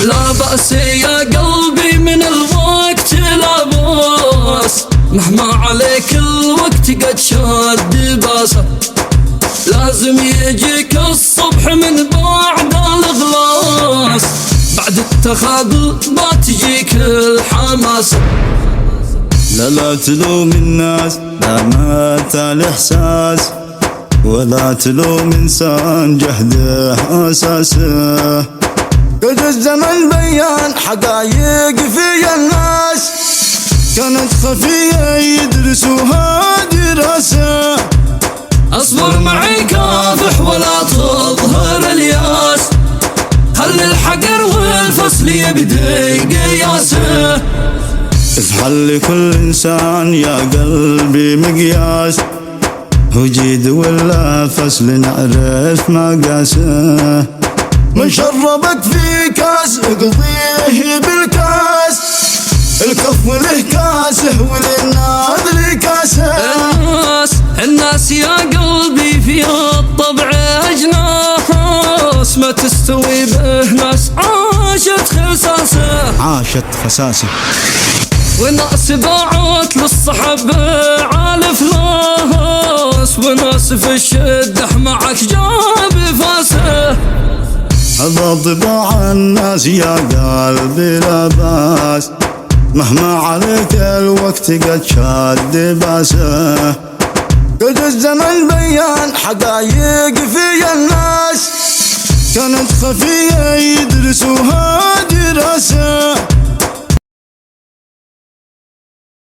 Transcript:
لا بأس يا قلبي من الوقت لا بأس، مهما عليك الوقت قد شاد باسه. لازم يجيك الصبح من بعد الإخلاص، بعد التخاذل ما تجيك الحماسة. لا تلوم الناس، لا مات الإحساس، ولا تلوم إنسان جهده أساسه. قد الزمن بيان حقايق في الناس، كانت خفية يدرسوها دراسة. اصبر معي كافح ولا تظهر الياس، خلي الحقر والفصل يبدي قياسه. افحل لكل إنسان يا قلبي مقياس، وجيد ولا فصل نعرف مقاسه. من شربك في كاس اقضيه بالكاس، الكف له كاسه وللناظر كاسه. الناس يا قلبي في الطبع أجناس، ما تستوي به ناس عاشت خساسه. عاشت خساسه. وناس باعت للصحب على فلاس، وناس في الشدة معك جاب فاسه. هذا طباع الناس يا قلبي لا باس، مهما عليك الوقت قد شاد باسه. قد الزمن بيان حقايق في الناس، كانت خفية يدرسوها دراسة.